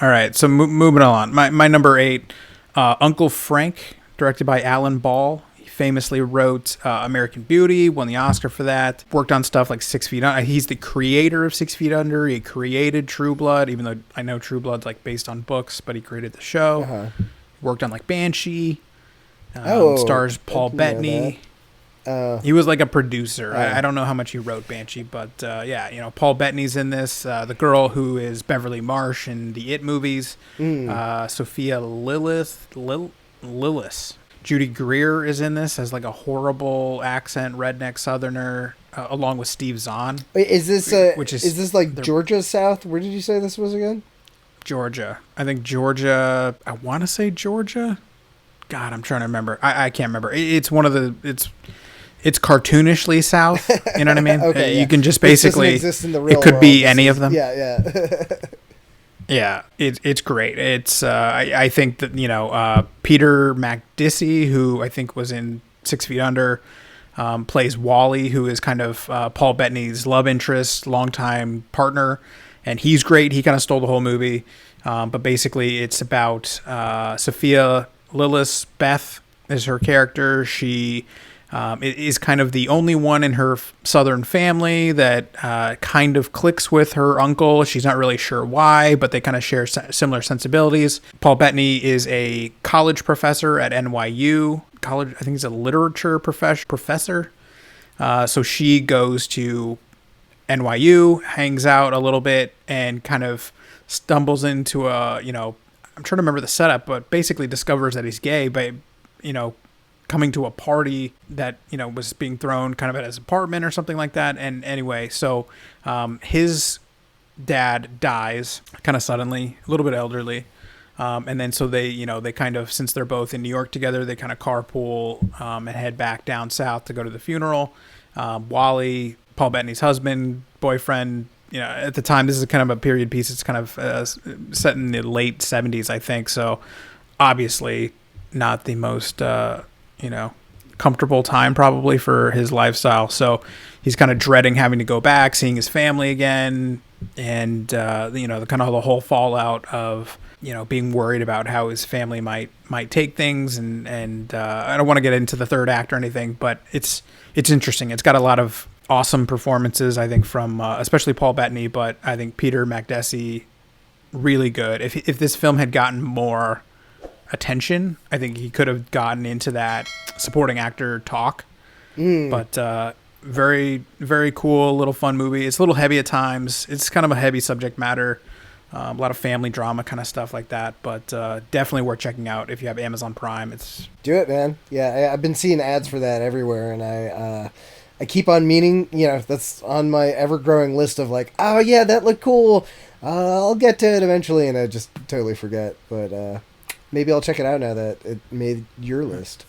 All right, so moving on. My number 8, Uncle Frank, directed by Alan Ball. He famously wrote American Beauty, won the Oscar for that. Worked on stuff like 6 Feet Under. He's the creator of 6 Feet Under. He created True Blood, even though I know True Blood's like based on books, but he created the show. Uh-huh. Worked on like Banshee. Oh, Stars I Paul didn't know Bettany. that. He was like a producer. Oh. I don't know how much he wrote Banshee, but yeah, Paul Bettany's in this. The girl who is Beverly Marsh in the It movies. Sophia Lillis. Judy Greer is in this as like a horrible accent redneck Southerner, along with Steve Zahn. Wait, is this is this like the, Georgia South? Where did you say this was again? Georgia. I think Georgia. I want to say Georgia. God, I'm trying to remember. I can't remember. It's one of the. It's cartoonishly South. You know what I mean? Okay, yeah. You can just basically. Exist in the real it could world. be any of them. Yeah. Yeah, it's great. It's I think that Peter Macdissey, who I think was in 6 Feet Under, plays Wally, who is kind of Paul Bettany's love interest, longtime partner, and he's great. He kind of stole the whole movie, but basically it's about Sophia Lillis. Beth is her character. She is kind of the only one in her Southern family that kind of clicks with her uncle. She's not really sure why, but they kind of share similar sensibilities. Paul Bettany is a college professor at NYU. College, I think he's a literature professor. So she goes to NYU, hangs out a little bit, and kind of stumbles into I'm trying to remember the setup, but basically discovers that he's gay by, coming to a party that, was being thrown kind of at his apartment or something like that. And anyway, so his dad dies kind of suddenly, a little bit elderly. And then so they kind of, since they're both in New York together, they kind of carpool and head back down south to go to the funeral. Wally, Paul Bettany's husband, boyfriend, at the time, this is kind of a period piece. It's kind of set in the late 70s, I think. So obviously not the most, comfortable time probably for his lifestyle. So he's kind of dreading having to go back, seeing his family again. And, the kind of the whole fallout of, being worried about how his family might take things. And I don't want to get into the third act or anything, but it's interesting. It's got a lot of awesome performances, I think, from especially Paul Bettany, but I think Peter Macdissey, really good. If this film had gotten more attention, I think he could have gotten into that supporting actor talk. But very, very cool, little fun movie. It's a little heavy at times. It's kind of a heavy subject matter, a lot of family drama kind of stuff like that, but definitely worth checking out if you have Amazon Prime. It's Do it, man. Yeah, I've been seeing ads for that everywhere, and I keep on meaning, that's on my ever-growing list of like, oh yeah, that looked cool. I'll get to it eventually, and I just totally forget. But maybe I'll check it out now that it made your list.